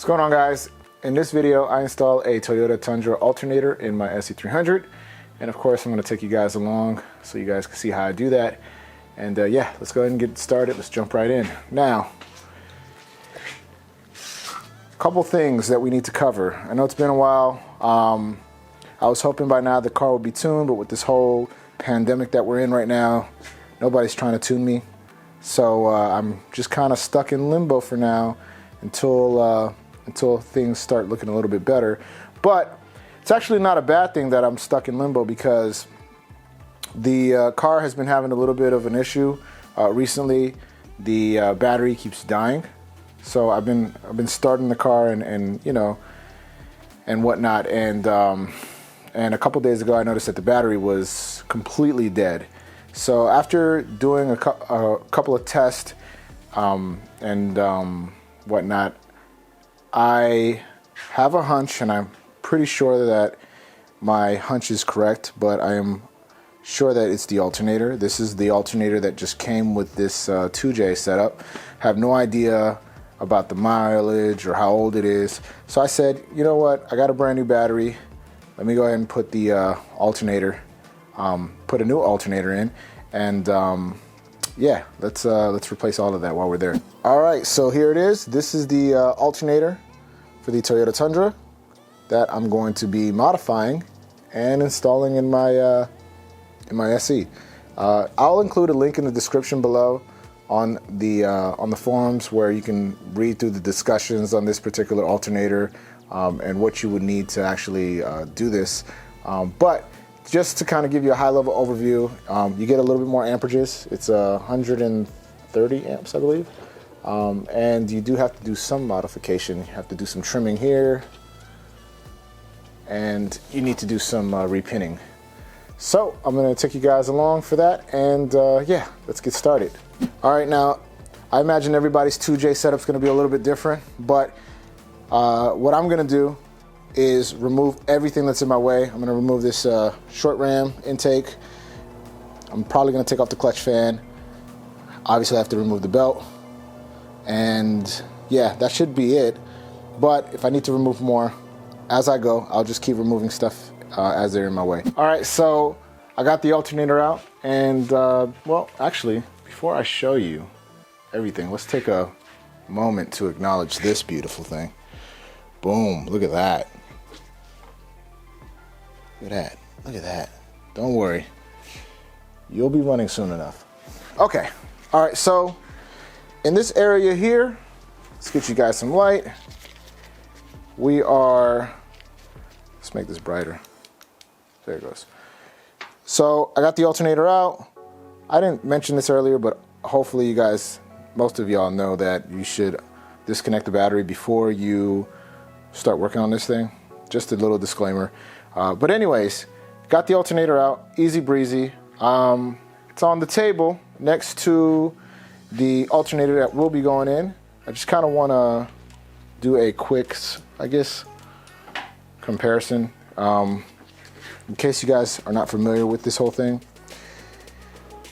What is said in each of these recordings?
What's going on, guys? In this video, I install a Toyota Tundra Alternator in my sc300, and of course I'm going to take you guys along so you guys can see how I do that. And yeah, let's go ahead and get started. Let's jump right in. Now, a couple things that we need to cover. I know it's been a while. I was hoping by now the car would be tuned, but with this whole pandemic that we're in right now, nobody's trying to tune me. So I'm just kind of stuck in limbo for now until things start looking a little bit better. But it's actually not a bad thing that I'm stuck in limbo, because the car has been having a little bit of an issue recently. The battery keeps dying, so I've been starting the car and you know, and whatnot, and a couple days ago I noticed that the battery was completely dead. So after doing a couple of tests and whatnot, I have a hunch, and I'm pretty sure that my hunch is correct, but I am sure that it's the alternator. This is the alternator that just came with this 2J setup. Have no idea about the mileage or how old it is. So I said, you know what, I got a brand new battery. Let me go ahead and put the alternator, put a new alternator in, and yeah, let's replace all of that while we're there. All right, so here it is. This is the alternator for the Toyota Tundra that I'm going to be modifying and installing in my SE. I'll include a link in the description below on the forums where you can read through the discussions on this particular alternator and what you would need to actually do this. But just to kind of give you a high-level overview, you get a little bit more amperages. It's 130 amps, I believe. And you do have to do some modification. You have to do some trimming here, and you need to do some repinning. So I'm going to take you guys along for that, and yeah, let's get started. All right, now I imagine everybody's 2J setup's going to be a little bit different, but what I'm going to do is remove everything that's in my way. I'm going to remove this short ram intake. I'm probably going to take off the clutch fan. Obviously I have to remove the belt, and yeah, that should be it. But if I need to remove more as I go, I'll just keep removing stuff as they're in my way. All right, so I got the alternator out, and well, actually, before I show you everything, let's take a moment to acknowledge this beautiful thing. Boom, look at that. Look at that, look at that. Don't worry, you'll be running soon enough. Okay, all right, so in this area here, let's get you guys some light. We are, let's make this brighter. There it goes. So I got the alternator out. I didn't mention this earlier, but hopefully you guys, most of y'all know that you should disconnect the battery before you start working on this thing. Just a little disclaimer. But anyways, got the alternator out, easy breezy. It's on the table next to the alternator that will be going in. I just kind of want to do a quick, I guess, comparison. In case you guys are not familiar with this whole thing,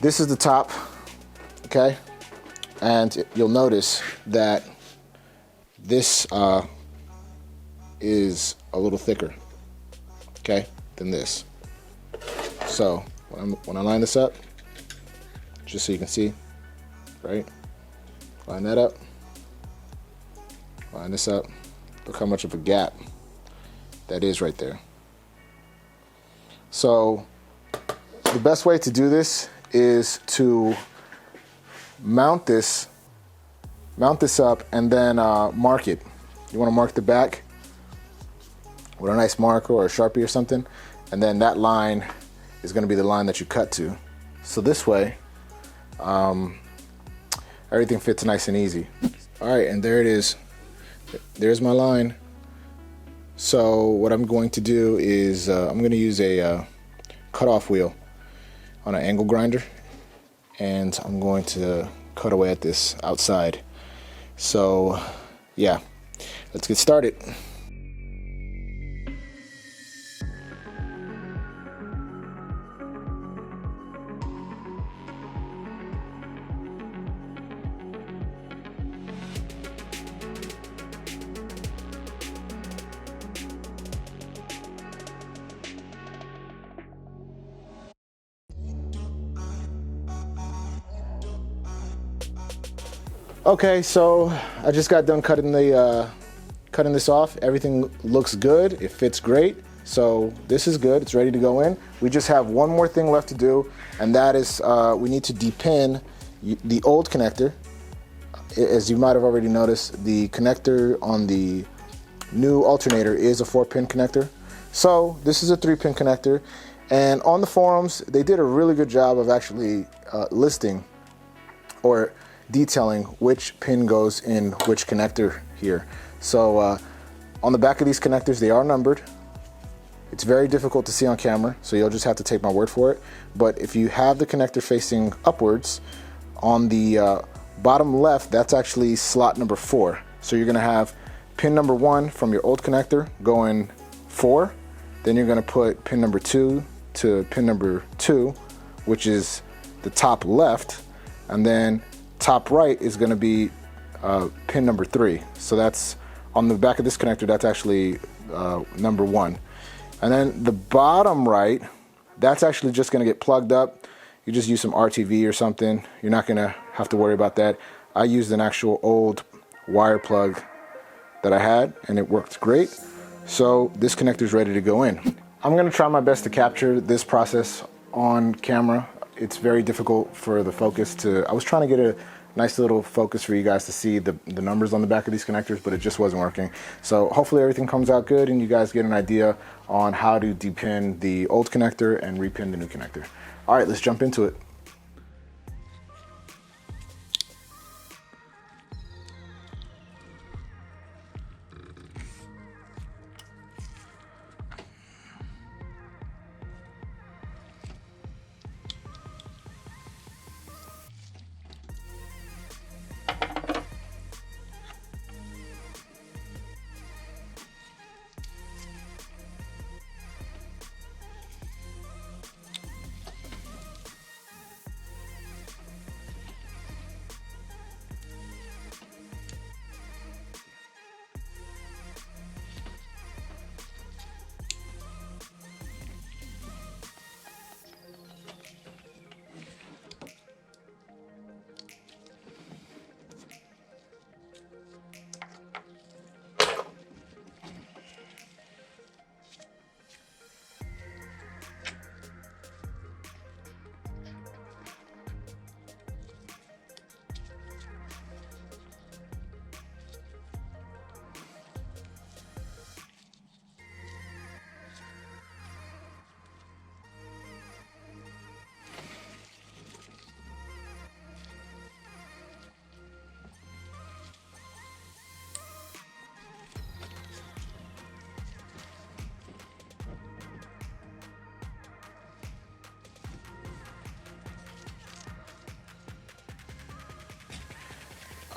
this is the top, okay? And you'll notice that this is a little thicker, okay, than this. So when I line this up, just so you can see, right? Line that up, line this up. Look how much of a gap that is right there. So the best way to do this is to mount this up and then mark it. You want to mark the back with a nice marker or a Sharpie or something, and then that line is going to be the line that you cut to. So this way, everything fits nice and easy. All right, and there it is. There's my line. So what I'm going to do is I'm going to use a cutoff wheel on an angle grinder, and I'm going to cut away at this outside. So yeah, let's get started. Okay, so I just got done cutting this off. Everything looks good. It fits great. So this is good. It's ready to go in. We just have one more thing left to do, and that is we need to depin the old connector. As you might have already noticed, the connector on the new alternator is a 4-pin connector. So this is a 3-pin connector, and on the forums they did a really good job of actually listing or detailing which pin goes in which connector here. So on the back of these connectors, they are numbered. It's very difficult to see on camera, so you'll just have to take my word for it. But if you have the connector facing upwards, on the bottom left, that's actually slot number 4. So you're gonna have pin number 1 from your old connector going 4. Then you're gonna put pin number 2 to pin number 2, which is the top left. And then top right is gonna be pin number 3. So that's on the back of this connector, that's actually number 1. And then the bottom right, that's actually just gonna get plugged up. You just use some RTV or something. You're not gonna have to worry about that. I used an actual old wire plug that I had, and it worked great. So this connector is ready to go in. I'm gonna try my best to capture this process on camera. It's very difficult for the focus to, I was trying to get a nice little focus for you guys to see the numbers on the back of these connectors, but it just wasn't working. So hopefully everything comes out good and you guys get an idea on how to depin the old connector and repin the new connector. All right, let's jump into it.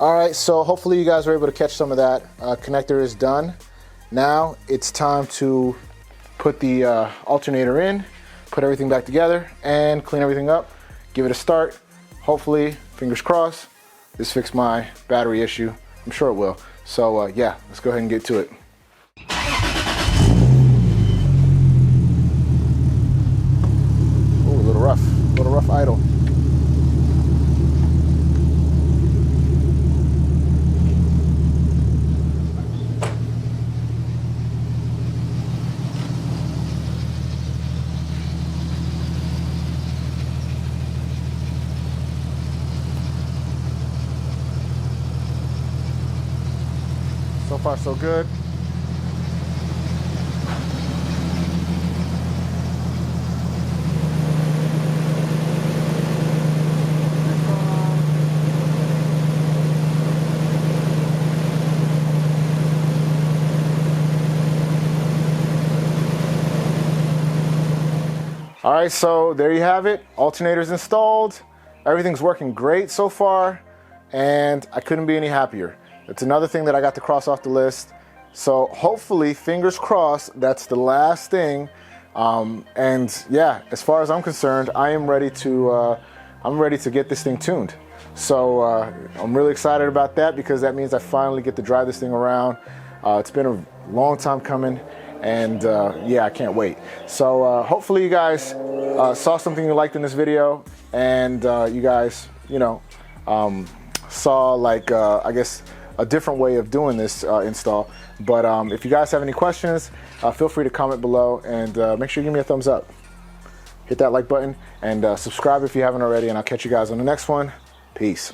All right, so hopefully you guys were able to catch some of that. Connector is done. Now it's time to put the alternator in, put everything back together, and clean everything up. Give it a start. Hopefully, fingers crossed, this fixed my battery issue. I'm sure it will. So yeah, let's go ahead and get to it. Ooh, a little rough idle. So far, so good. All right, so there you have it. Alternator's installed. Everything's working great so far, and I couldn't be any happier. It's another thing that I got to cross off the list. So hopefully, fingers crossed, that's the last thing. And yeah, as far as I'm concerned, I'm ready to get this thing tuned. So I'm really excited about that because that means I finally get to drive this thing around. It's been a long time coming, and yeah, I can't wait. So hopefully you guys saw something you liked in this video, and you guys, saw like I guess a different way of doing this install. But if you guys have any questions, feel free to comment below, and make sure you give me a thumbs up. Hit that like button and subscribe if you haven't already, and I'll catch you guys on the next one. Peace.